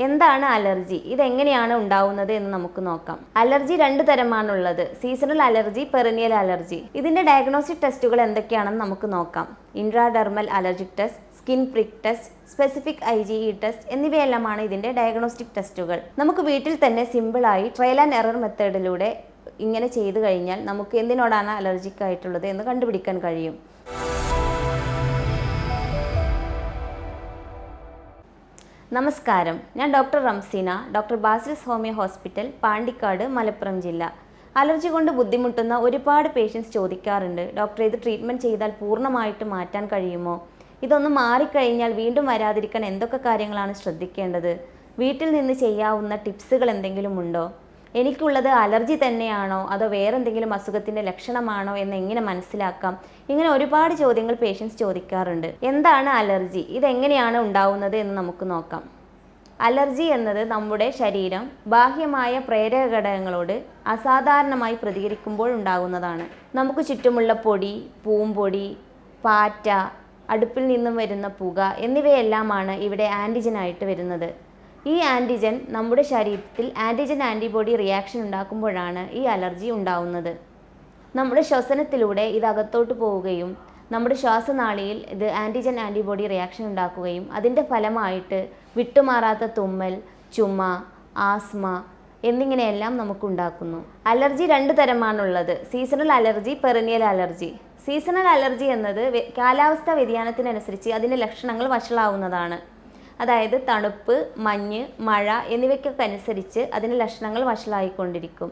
എന്താണ് അലർജി? ഇതെങ്ങനെയാണ് ഉണ്ടാവുന്നത് എന്ന് നമുക്ക് നോക്കാം. അലർജി രണ്ട് തരമാണുള്ളത്: സീസണൽ അലർജി, പെറിനിയൽ അലർജി. ഇതിന്റെ ഡയഗ്നോസ്റ്റിക് ടെസ്റ്റുകൾ എന്തൊക്കെയാണെന്ന് നമുക്ക് നോക്കാം. Intradermal allergic test, skin prick test, specific IgE test എന്നിവയെല്ലാമാണ് ഇതിന്റെ ഡയഗ്നോസ്റ്റിക് ടെസ്റ്റുകൾ. നമുക്ക് വീട്ടിൽ തന്നെ സിമ്പിളായി ട്രയൽ ആൻഡ് എറർ മെത്തേഡിലൂടെ ഇങ്ങനെ ചെയ്തു കഴിഞ്ഞാൽ നമുക്ക് എന്തിനോടാണ് അലർജിക് ആയിട്ടുള്ളത് എന്ന് കണ്ടുപിടിക്കാൻ കഴിയും. നമസ്കാരം, ഞാൻ doctor Ramseena, doctor Basil's homeo hospital, Pandikkad, Malappuram ജില്ല. അലർജി കൊണ്ട് ബുദ്ധിമുട്ടുന്ന ഒരുപാട് പേഷ്യൻസ് ചോദിക്കാറുണ്ട്, ഡോക്ടർ ഇത് ട്രീറ്റ്മെൻറ്റ് ചെയ്താൽ പൂർണ്ണമായിട്ട് മാറ്റാൻ കഴിയുമോ? ഇതൊന്ന് മാറിക്കഴിഞ്ഞാൽ വീണ്ടും വരാതിരിക്കാൻ എന്തൊക്കെ കാര്യങ്ങളാണ് ശ്രദ്ധിക്കേണ്ടത്? വീട്ടിൽ നിന്ന് ചെയ്യാവുന്ന ടിപ്സുകൾ എന്തെങ്കിലും ഉണ്ടോ? എനിക്കുള്ളത് അലർജി തന്നെയാണോ അതോ വേറെ എന്തെങ്കിലും അസുഖത്തിൻ്റെ ലക്ഷണമാണോ എന്ന് എങ്ങനെ മനസ്സിലാക്കാം? ഇങ്ങനെ ഒരുപാട് ചോദ്യങ്ങൾ പേഷ്യൻസ് ചോദിക്കാറുണ്ട്. എന്താണ് അലർജി? ഇതെങ്ങനെയാണ് ഉണ്ടാവുന്നത് എന്ന് നമുക്ക് നോക്കാം. അലർജി എന്നത് നമ്മുടെ ശരീരം ബാഹ്യമായ പ്രേരക ഘടകങ്ങളോട് അസാധാരണമായി പ്രതികരിക്കുമ്പോൾ ഉണ്ടാകുന്നതാണ്. നമുക്ക് ചുറ്റുമുള്ള പൊടി, പൂമ്പൊടി, പാറ്റ, അടുപ്പിൽ നിന്നും വരുന്ന പുക എന്നിവയെല്ലാമാണ് ഇവിടെ ആൻറ്റിജനായിട്ട് വരുന്നത്. ഈ ആൻറ്റിജൻ നമ്മുടെ ശരീരത്തിൽ ആൻറ്റിജൻ ആൻറ്റിബോഡി റിയാക്ഷൻ ഉണ്ടാക്കുമ്പോഴാണ് ഈ അലർജി ഉണ്ടാവുന്നത്. നമ്മുടെ ശ്വസനത്തിലൂടെ ഇത് അകത്തോട്ട് പോവുകയും നമ്മുടെ ശ്വാസനാളിയിൽ ഇത് ആൻറ്റിജൻ ആൻറ്റിബോഡി റിയാക്ഷൻ ഉണ്ടാക്കുകയും അതിൻ്റെ ഫലമായിട്ട് വിട്ടുമാറാത്ത തുമ്മൽ, ചുമ, ആസ്മ എന്നിങ്ങനെയെല്ലാം നമുക്കുണ്ടാക്കുന്നു. അലർജി രണ്ട് തരമാണുള്ളത്: seasonal allergy, perennial allergy. Seasonal allergy എന്നത് കാലാവസ്ഥാ വ്യതിയാനത്തിനനുസരിച്ച് അതിൻ്റെ ലക്ഷണങ്ങൾ വഷളാവുന്നതാണ്. അതായത് തണുപ്പ്, മഞ്ഞ്, മഴ എന്നിവയ്ക്കൊക്കെ അനുസരിച്ച് അതിൻ്റെ ലക്ഷണങ്ങൾ വഷളായിക്കൊണ്ടിരിക്കും.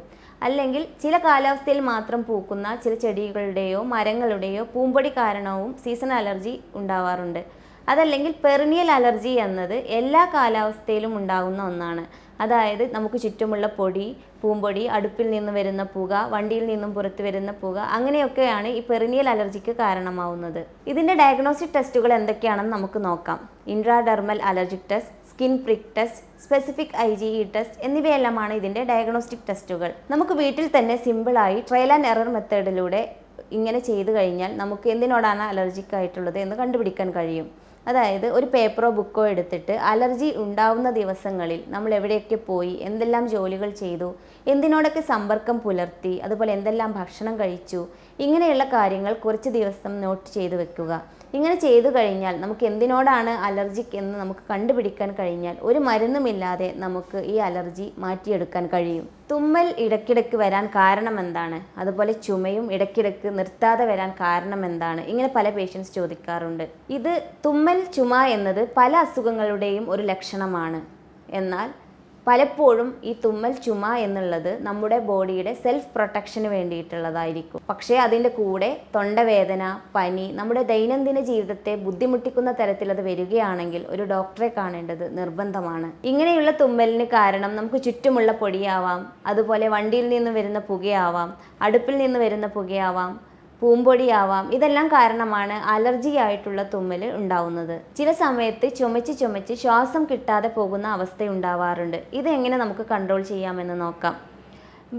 അല്ലെങ്കിൽ ചില കാലാവസ്ഥയിൽ മാത്രം പൂക്കുന്ന ചില ചെടികളുടെയോ മരങ്ങളുടെയോ പൂമ്പൊടി കാരണവും സീസണൽ അലർജി ഉണ്ടാവാറുണ്ട്. അതല്ലെങ്കിൽ പെറിനിയൽ അലർജി എന്നത് എല്ലാ കാലാവസ്ഥയിലും ഉണ്ടാകുന്ന ഒന്നാണ്. അതായത് നമുക്ക് ചുറ്റുമുള്ള പൊടി, പൂമ്പൊടി, അടുപ്പിൽ നിന്ന് വരുന്ന പുക, വണ്ടിയിൽ നിന്നും പുറത്തു വരുന്ന പുക, അങ്ങനെയൊക്കെയാണ് ഈ പെറിനിയൽ അലർജിക്ക് കാരണമാവുന്നത്. ഇതിൻ്റെ ഡയഗ്നോസ്റ്റിക് ടെസ്റ്റുകൾ എന്തൊക്കെയാണെന്ന് നമുക്ക് നോക്കാം. Intradermal allergic test, skin prick test, specific IgE test എന്നിവയെല്ലാമാണ് ഇതിൻ്റെ ഡയഗ്നോസ്റ്റിക് ടെസ്റ്റുകൾ. നമുക്ക് വീട്ടിൽ തന്നെ സിമ്പിളായി ട്രയൽ ആൻഡ് എറർ മെത്തേഡിലൂടെ ഇങ്ങനെ ചെയ്തു കഴിഞ്ഞാൽ നമുക്ക് എന്തിനോടാണ് അലർജിക് ആയിട്ടുള്ളത് എന്ന് കണ്ടുപിടിക്കാൻ കഴിയും. അതായത് ഒരു പേപ്പറോ ബുക്കോ എടുത്തിട്ട് അലർജി ഉണ്ടാവുന്ന ദിവസങ്ങളിൽ നമ്മൾ എവിടെയൊക്കെ പോയി, എന്തെല്ലാം ജോലികൾ ചെയ്തു, എന്തിനോടൊക്കെ സമ്പർക്കം പുലർത്തി, അതുപോലെ എന്തെല്ലാം ഭക്ഷണം കഴിച്ചു, ഇങ്ങനെയുള്ള കാര്യങ്ങൾ കുറച്ച് ദിവസം നോട്ട് ചെയ്ത് വെക്കുക. ഇങ്ങനെ ചെയ്തു കഴിഞ്ഞാൽ നമുക്ക് എന്തിനോടാണ് അലർജിക് എന്ന് നമുക്ക് കണ്ടുപിടിക്കാൻ കഴിഞ്ഞാൽ ഒരു മരുന്നുമില്ലാതെ നമുക്ക് ഈ അലർജി മാറ്റിയെടുക്കാൻ കഴിയും. തുമ്മൽ ഇടയ്ക്കിടയ്ക്ക് വരാൻ കാരണം എന്താണ്? അതുപോലെ ചുമയും ഇടയ്ക്കിടയ്ക്ക് നിർത്താതെ വരാൻ കാരണം എന്താണ്? ഇങ്ങനെ പല പേഷ്യൻസ് ചോദിക്കാറുണ്ട്. ഇത് തുമ്മൽ, ചുമ എന്നത് പല അസുഖങ്ങളുടെയും ഒരു ലക്ഷണമാണ്. എന്നാൽ പലപ്പോഴും ഈ തുമ്മൽ, ചുമ എന്നുള്ളത് നമ്മുടെ ബോഡിയുടെ സെൽഫ് പ്രൊട്ടക്ഷന് വേണ്ടിയിട്ടുള്ളതായിരിക്കും. പക്ഷേ അതിൻ്റെ കൂടെ തൊണ്ടവേദന, പനി, നമ്മുടെ ദൈനംദിന ജീവിതത്തെ ബുദ്ധിമുട്ടിക്കുന്ന തരത്തിൽ അത് വരികയാണെങ്കിൽ ഒരു ഡോക്ടറെ കാണേണ്ടത് നിർബന്ധമാണ്. ഇങ്ങനെയുള്ള തുമ്മലിന് കാരണം നമുക്ക് ചുറ്റുമുള്ള പൊടിയാവാം, അതുപോലെ വണ്ടിയിൽ നിന്ന് വരുന്ന പുകയാവാം, അടുപ്പിൽ നിന്ന് വരുന്ന പുകയാവാം, പൂമ്പൊടിയാവാം. ഇതെല്ലാം കാരണമാണ് അലർജി ആയിട്ടുള്ള തുമ്മൽ ഉണ്ടാവുന്നത്. ചില സമയത്ത് ചുമച്ച് ശ്വാസം കിട്ടാതെ പോകുന്ന അവസ്ഥ ഉണ്ടാവാറുണ്ട്. ഇതെങ്ങനെ നമുക്ക് കൺട്രോൾ ചെയ്യാമെന്ന് നോക്കാം.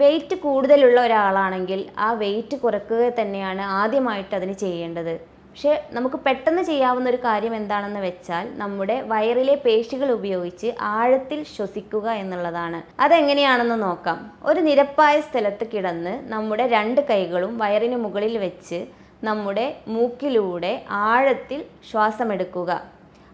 വെയിറ്റ് കൂടുതലുള്ള ഒരാളാണെങ്കിൽ ആ വെയിറ്റ് കുറയ്ക്കുക തന്നെയാണ് ആദ്യമായിട്ട് അതിന് ചെയ്യേണ്ടത്. പക്ഷേ നമുക്ക് പെട്ടെന്ന് ചെയ്യാവുന്ന ഒരു കാര്യം എന്താണെന്ന് വെച്ചാൽ നമ്മുടെ വയറിലെ പേശികൾ ഉപയോഗിച്ച് ആഴത്തിൽ ശ്വസിക്കുക എന്നുള്ളതാണ്. അതെങ്ങനെയാണെന്ന് നോക്കാം. ഒരു നിരപ്പായ സ്ഥലത്ത് കിടന്ന് നമ്മുടെ രണ്ട് കൈകളും വയറിന് മുകളിൽ വെച്ച് നമ്മുടെ മൂക്കിലൂടെ ആഴത്തിൽ ശ്വാസമെടുക്കുക.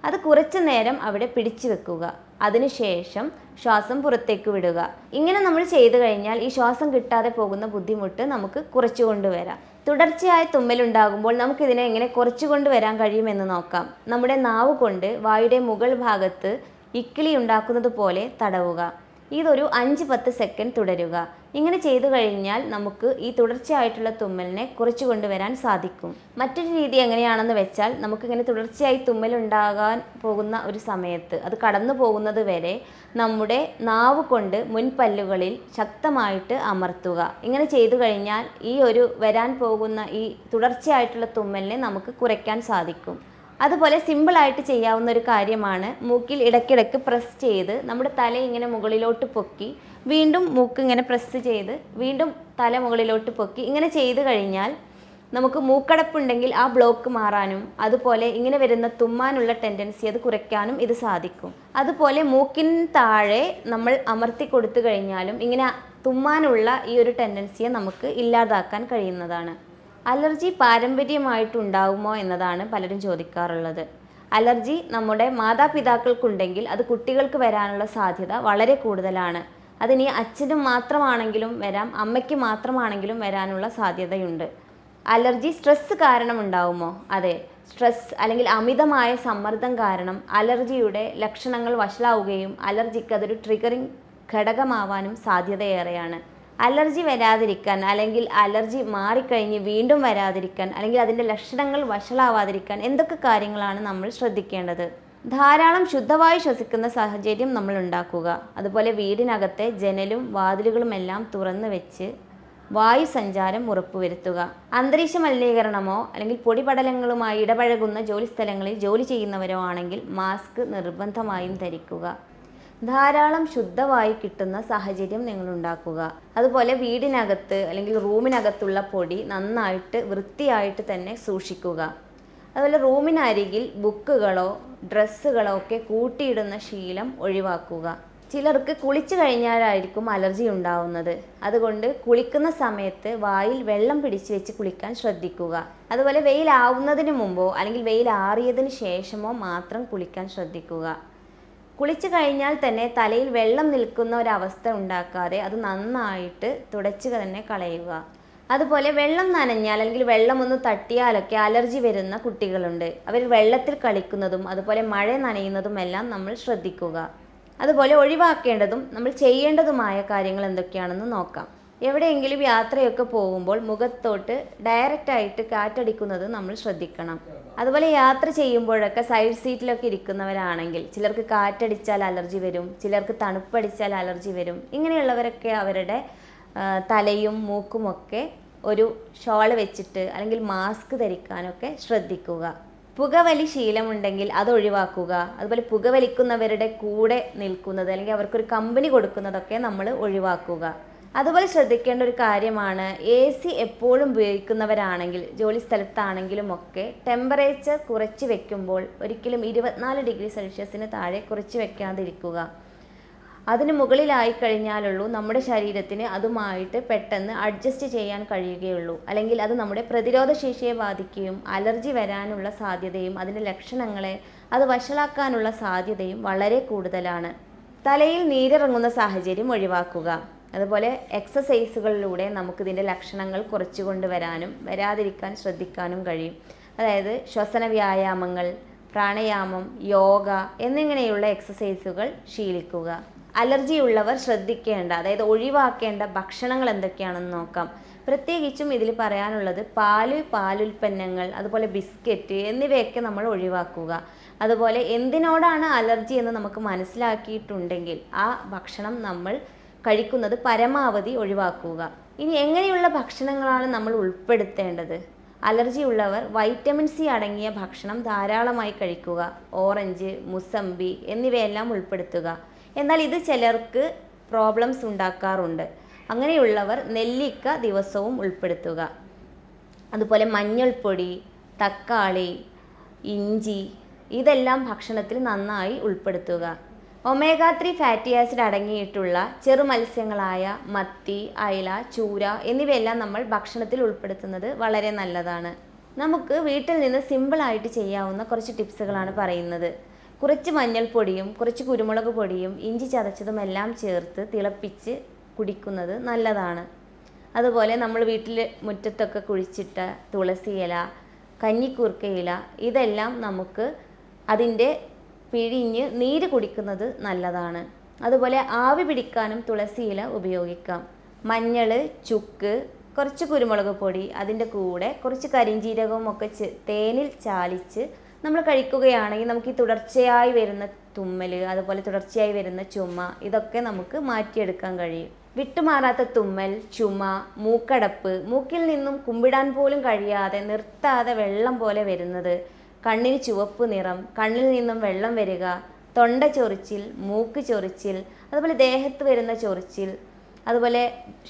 അത് കുറച്ചു നേരം അവിടെ പിടിച്ചു വെക്കുക. അതിനുശേഷം ശ്വാസം പുറത്തേക്ക് വിടുക. ഇങ്ങനെ നമ്മൾ ചെയ്തു കഴിഞ്ഞാൽ ഈ ശ്വാസം കിട്ടാതെ പോകുന്ന ബുദ്ധിമുട്ട് നമുക്ക് കുറച്ചു കൊണ്ടുവരാം. തുടർച്ചയായ തുമ്മലുണ്ടാകുമ്പോൾ നമുക്കിതിനെ എങ്ങനെ കുറച്ചു കൊണ്ടുവരാൻ കഴിയുമെന്ന് നോക്കാം. നമ്മുടെ നാവ് കൊണ്ട് വായുടെ മുകൾ ഭാഗത്ത് ഇക്കിളി ഉണ്ടാക്കുന്നത് പോലെ തടവുക. ഇതൊരു 5-10 സെക്കൻഡ് തുടരുക. ഇങ്ങനെ ചെയ്തു കഴിഞ്ഞാൽ നമുക്ക് ഈ തുടർച്ചയായിട്ടുള്ള തുമ്മലിനെ കുറച്ചു കൊണ്ടുവരാൻ സാധിക്കും. മറ്റൊരു രീതി എങ്ങനെയാണെന്ന് വെച്ചാൽ നമുക്കിങ്ങനെ തുടർച്ചയായി തുമ്മലുണ്ടാകാൻ പോകുന്ന ഒരു സമയത്ത് അത് കടന്നു പോകുന്നത് വരെ നമ്മുടെ നാവ് കൊണ്ട് മുൻപല്ലുകളിൽ ശക്തമായിട്ട് അമർത്തുക. ഇങ്ങനെ ചെയ്തു കഴിഞ്ഞാൽ ഈ ഒരു വരാൻ പോകുന്ന ഈ തുടർച്ചയായിട്ടുള്ള തുമ്മലിനെ നമുക്ക് കുറയ്ക്കാൻ സാധിക്കും. അതുപോലെ സിമ്പിളായിട്ട് ചെയ്യാവുന്ന ഒരു കാര്യമാണ് മൂക്കിൽ ഇടയ്ക്കിടയ്ക്ക് പ്രസ് ചെയ്ത് നമ്മുടെ തല ഇങ്ങനെ മുകളിലോട്ട് പൊക്കി വീണ്ടും മൂക്ക് ഇങ്ങനെ പ്രസ് ചെയ്ത് വീണ്ടും തല മുകളിലോട്ട് പൊക്കി ഇങ്ങനെ ചെയ്തു കഴിഞ്ഞാൽ നമുക്ക് മൂക്കടപ്പുണ്ടെങ്കിൽ ആ ബ്ലോക്ക് മാറാനും അതുപോലെ ഇങ്ങനെ വരുന്ന തുമ്മാനുള്ള ടെൻഡൻസി അത് കുറയ്ക്കാനും ഇത് സാധിക്കും. അതുപോലെ മൂക്കിന് താഴെ നമ്മൾ അമർത്തി കൊടുത്തു കഴിഞ്ഞാലും ഇങ്ങനെ തുമ്മാനുള്ള ഈ ഒരു ടെൻഡൻസിയെ നമുക്ക് ഇല്ലാതാക്കാൻ കഴിയുന്നതാണ്. അലർജി പാരമ്പര്യമായിട്ടുണ്ടാകുമോ എന്നതാണ് പലരും ചോദിക്കാറുള്ളത്. അലർജി നമ്മുടെ മാതാപിതാക്കൾക്കുണ്ടെങ്കിൽ അത് കുട്ടികൾക്ക് വരാനുള്ള സാധ്യത വളരെ കൂടുതലാണ്. അതിനി അച്ഛനും മാത്രമാണെങ്കിലും വരാം, അമ്മയ്ക്ക് മാത്രമാണെങ്കിലും വരാനുള്ള സാധ്യതയുണ്ട്. അലർജി സ്ട്രെസ് കാരണം ഉണ്ടാവുമോ? അതെ, സ്ട്രെസ് അല്ലെങ്കിൽ അമിതമായ സമ്മർദ്ദം കാരണം അലർജിയുടെ ലക്ഷണങ്ങൾ വഷളാവുകയും അലർജിക്ക് അതൊരു ട്രിഗറിങ് ഘടകമാവാനും സാധ്യതയേറെയാണ്. അലർജി വരാതിരിക്കാൻ അല്ലെങ്കിൽ അലർജി മാറിക്കഴിഞ്ഞ് വീണ്ടും വരാതിരിക്കാൻ അല്ലെങ്കിൽ അതിൻ്റെ ലക്ഷണങ്ങൾ വഷളാവാതിരിക്കാൻ എന്തൊക്കെ കാര്യങ്ങളാണ് നമ്മൾ ശ്രദ്ധിക്കേണ്ടത്? ധാരാളം ശുദ്ധവായു ശ്വസിക്കുന്ന സാഹചര്യം നമ്മൾ ഉണ്ടാക്കുക. അതുപോലെ വീടിനകത്തെ ജനലും വാതിലുകളുമെല്ലാം തുറന്നു വെച്ച് വായു സഞ്ചാരം ഉറപ്പുവരുത്തുക. അന്തരീക്ഷ മലിനീകരണമോ അല്ലെങ്കിൽ പൊടിപടലങ്ങളുമായി ഇടപഴകുന്ന ജോലിസ്ഥലങ്ങളിൽ ജോലി ചെയ്യുന്നവരോ ആണെങ്കിൽ മാസ്ക് നിർബന്ധമായും ധരിക്കുക. ധാരാളം ശുദ്ധവായു കിട്ടുന്ന സാഹചര്യം നിങ്ങൾ ഉണ്ടാക്കുക. അതുപോലെ വീടിനകത്ത് അല്ലെങ്കിൽ റൂമിനകത്തുള്ള പൊടി നന്നായിട്ട് വൃത്തിയായിട്ട് തന്നെ സൂക്ഷിക്കുക. അതുപോലെ റൂമിനരികിൽ ബുക്കുകളോ ഡ്രസ്സുകളോ ഒക്കെ കൂട്ടിയിടുന്ന ശീലം ഒഴിവാക്കുക. ചിലർക്ക് കുളിച്ചു കഴിഞ്ഞാലായിരിക്കും അലർജി ഉണ്ടാവുന്നത്. അതുകൊണ്ട് കുളിക്കുന്ന സമയത്ത് വായിൽ വെള്ളം പിടിച്ചു വെച്ച് കുളിക്കാൻ ശ്രദ്ധിക്കുക. അതുപോലെ വെയിലാവുന്നതിന് മുമ്പോ അല്ലെങ്കിൽ വെയിലാറിയതിന് ശേഷമോ മാത്രം കുളിക്കാൻ ശ്രദ്ധിക്കുക. കുളിച്ചു കഴിഞ്ഞാൽ തന്നെ തലയിൽ വെള്ളം നിൽക്കുന്ന ഒരവസ്ഥ ഉണ്ടാക്കാതെ അത് നന്നായിട്ട് തുടച്ച് തന്നെ കളയുക. അതുപോലെ വെള്ളം നനഞ്ഞാൽ അല്ലെങ്കിൽ വെള്ളം ഒന്ന് തട്ടിയാലൊക്കെ അലർജി വരുന്ന കുട്ടികളുണ്ട്. അവർ വെള്ളത്തിൽ കളിക്കുന്നതും അതുപോലെ മഴ നനയുന്നതുമെല്ലാം നമ്മൾ ശ്രദ്ധിക്കുക. അതുപോലെ ഒഴിവാക്കേണ്ടതും നമ്മൾ ചെയ്യേണ്ടതുമായ കാര്യങ്ങൾ എന്തൊക്കെയാണെന്ന് നോക്കാം. എവിടെയെങ്കിലും യാത്രയൊക്കെ പോകുമ്പോൾ മുഖത്തോട്ട് ഡയറക്റ്റായിട്ട് കാറ്റടിക്കുന്നത് നമ്മൾ ശ്രദ്ധിക്കണം. അതുപോലെ യാത്ര ചെയ്യുമ്പോഴൊക്കെ സൈഡ് സീറ്റിലൊക്കെ ഇരിക്കുന്നവരാണെങ്കിൽ ചിലർക്ക് കാറ്റടിച്ചാൽ അലർജി വരും, ചിലർക്ക് തണുപ്പടിച്ചാൽ അലർജി വരും. ഇങ്ങനെയുള്ളവരൊക്കെ അവരുടെ തലയും മൂക്കുമൊക്കെ ഒരു ഷോൾ വെച്ചിട്ട് അല്ലെങ്കിൽ മാസ്ക് ധരിക്കാനൊക്കെ ശ്രദ്ധിക്കുക. പുകവലി ശീലമുണ്ടെങ്കിൽ അത് ഒഴിവാക്കുക. അതുപോലെ പുകവലിക്കുന്നവരുടെ കൂടെ നിൽക്കുന്നത് അല്ലെങ്കിൽ അവർക്കൊരു കമ്പനി കൊടുക്കുന്നതൊക്കെ നമ്മൾ ഒഴിവാക്കുക. അതുപോലെ ശ്രദ്ധിക്കേണ്ട ഒരു കാര്യമാണ്, AC എപ്പോഴും ഉപയോഗിക്കുന്നവരാണെങ്കിൽ ജോലി സ്ഥലത്താണെങ്കിലും ഒക്കെ ടെമ്പറേച്ചർ കുറച്ച് വെക്കുമ്പോൾ ഒരിക്കലും 24 ഡിഗ്രി സെൽഷ്യസിന് താഴെ കുറച്ച് വെക്കാതിരിക്കുക. അതിന് മുകളിലായി കഴിഞ്ഞാലുള്ളൂ നമ്മുടെ ശരീരത്തിന് അതുമായിട്ട് പെട്ടെന്ന് അഡ്ജസ്റ്റ് ചെയ്യാൻ കഴിയുകയുള്ളൂ. അല്ലെങ്കിൽ അത് നമ്മുടെ പ്രതിരോധ ശേഷിയെ ബാധിക്കുകയും അലർജി വരാനുള്ള സാധ്യതയും അതിൻ്റെ ലക്ഷണങ്ങളെ അത് വഷളാക്കാനുള്ള സാധ്യതയും വളരെ കൂടുതലാണ്. തലയിൽ നീരിറങ്ങുന്ന സാഹചര്യം ഒഴിവാക്കുക. അതുപോലെ എക്സസൈസുകളിലൂടെ നമുക്കിതിൻ്റെ ലക്ഷണങ്ങൾ കുറച്ചു കൊണ്ടുവരാനും വരാതിരിക്കാൻ ശ്രദ്ധിക്കാനും കഴിയും. അതായത് ശ്വസന വ്യായാമങ്ങൾ, പ്രാണായാമം, യോഗ എന്നിങ്ങനെയുള്ള എക്സസൈസുകൾ ശീലിക്കുക. അലർജിയുള്ളവർ ശ്രദ്ധിക്കേണ്ട, അതായത് ഒഴിവാക്കേണ്ട ഭക്ഷണങ്ങൾ എന്തൊക്കെയാണെന്ന് നോക്കാം. പ്രത്യേകിച്ചും ഇതിൽ പറയാനുള്ളത് പാലുൽപ്പന്നങ്ങൾ, അതുപോലെ ബിസ്ക്കറ്റ് എന്നിവയൊക്കെ നമ്മൾ ഒഴിവാക്കുക. അതുപോലെ എന്തിനോടാണ് അലർജി എന്ന് നമുക്ക് മനസ്സിലാക്കിയിട്ടുണ്ടെങ്കിൽ ആ ഭക്ഷണം നമ്മൾ കഴിക്കുന്നത് പരമാവധി ഒഴിവാക്കുക. ഇനി എങ്ങനെയുള്ള ഭക്ഷണങ്ങളാണ് നമ്മൾ ഉൾപ്പെടുത്തേണ്ടത്? അലർജി ഉള്ളവർ വൈറ്റമിൻ C അടങ്ങിയ ഭക്ഷണം ധാരാളമായി കഴിക്കുക. ഓറഞ്ച്, മുസമ്പി എന്നിവയെല്ലാം ഉൾപ്പെടുത്തുക. എന്നാൽ ഇത് ചിലർക്ക് പ്രോബ്ലംസ് ഉണ്ടാക്കാറുണ്ട്. അങ്ങനെയുള്ളവർ നെല്ലിക്ക ദിവസവും ഉൾപ്പെടുത്തുക. അതുപോലെ മഞ്ഞൾപ്പൊടി, തക്കാളി, ഇഞ്ചി ഇതെല്ലാം ഭക്ഷണത്തിൽ നന്നായി ഉൾപ്പെടുത്തുക. ഒമേഗ 3 ഫാറ്റി ആസിഡ് അടങ്ങിയിട്ടുള്ള ചെറു മത്സ്യങ്ങളായ മത്തി, അയല, ചൂര എന്നിവയെല്ലാം നമ്മൾ ഭക്ഷണത്തിൽ ഉൾപ്പെടുത്തുന്നത് വളരെ നല്ലതാണ്. നമുക്ക് വീട്ടിൽ നിന്ന് സിമ്പിളായിട്ട് ചെയ്യാവുന്ന കുറച്ച് ടിപ്സുകളാണ് പറയുന്നത്. കുറച്ച് മഞ്ഞൾപ്പൊടിയും കുറച്ച് കുരുമുളക് പൊടിയും ഇഞ്ചി ചതച്ചതും എല്ലാം ചേർത്ത് തിളപ്പിച്ച് കുടിക്കുന്നത് നല്ലതാണ്. അതുപോലെ നമ്മൾ വീട്ടിൽ മുറ്റത്തൊക്കെ കുഴിച്ചിട്ട തുളസി ഇല, കഞ്ഞിക്കൂർക്ക ഇല ഇതെല്ലാം നമുക്ക് അതിൻ്റെ പിഴിഞ്ഞ് നീര് കുടിക്കുന്നത് നല്ലതാണ്. അതുപോലെ ആവി പിടിക്കാനും തുളസി ഇല ഉപയോഗിക്കാം. മഞ്ഞൾ, ചുക്ക്, കുറച്ച് കുരുമുളക് പൊടി, അതിൻ്റെ കൂടെ കുറച്ച് കരിഞ്ജീരകവും ഒക്കെ തേനിൽ ചാലിച്ച് നമ്മൾ കഴിക്കുകയാണെങ്കിൽ നമുക്ക് ഈ തുടർച്ചയായി വരുന്ന തുമ്മൽ, അതുപോലെ തുടർച്ചയായി വരുന്ന ചുമ ഇതൊക്കെ നമുക്ക് മാറ്റിയെടുക്കാൻ കഴിയും. വിട്ടുമാറാത്ത തുമ്മൽ, ചുമ, മൂക്കടപ്പ്, മൂക്കിൽ നിന്നും കുമ്പിടാൻ പോലും കഴിയാതെ നിർത്താതെ വെള്ളം പോലെ വരുന്നത്, കണ്ണിന് ചുവപ്പ് നിറം, കണ്ണിൽ നിന്നും വെള്ളം വരിക, തൊണ്ട ചൊറിച്ചിൽ, മൂക്ക് ചൊറിച്ചിൽ, അതുപോലെ ദേഹത്ത് വരുന്ന ചൊറിച്ചിൽ, അതുപോലെ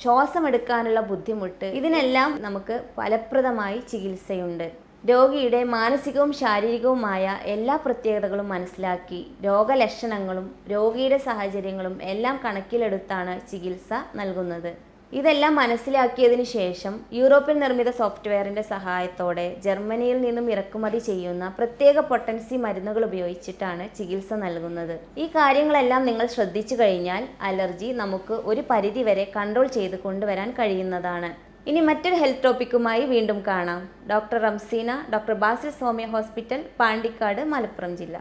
ശ്വാസമെടുക്കാനുള്ള ബുദ്ധിമുട്ട്, ഇതിനെല്ലാം നമുക്ക് ഫലപ്രദമായി ചികിത്സയുണ്ട്. രോഗിയുടെ മാനസികവും ശാരീരികവുമായ എല്ലാ പ്രത്യേകതകളും മനസ്സിലാക്കി രോഗലക്ഷണങ്ങളും രോഗിയുടെ സാഹചര്യങ്ങളും എല്ലാം കണക്കിലെടുത്താണ് ചികിത്സ നൽകുന്നത്. ഇതെല്ലാം മനസ്സിലാക്കിയതിനു ശേഷം യൂറോപ്യൻ നിർമ്മിത സോഫ്റ്റ്വെയറിൻ്റെ സഹായത്തോടെ ജർമ്മനിയിൽ നിന്നും ഇറക്കുമതി ചെയ്യുന്ന പ്രത്യേക പൊട്ടൻസി മരുന്നുകൾ ഉപയോഗിച്ചിട്ടാണ് ചികിത്സ നൽകുന്നത്. ഈ കാര്യങ്ങളെല്ലാം നിങ്ങൾ ശ്രദ്ധിച്ചു കഴിഞ്ഞാൽ അലർജി നമുക്ക് ഒരു പരിധിവരെ കൺട്രോൾ ചെയ്ത് കൊണ്ടുവരാൻ കഴിയുന്നതാണ്. ഇനി മറ്റൊരു ഹെൽത്ത് ടോപ്പിക്കുമായി വീണ്ടും കാണാം. Doctor Ramseena, doctor Basil's homeo hospital, Pandikkad, Malappuram ജില്ല.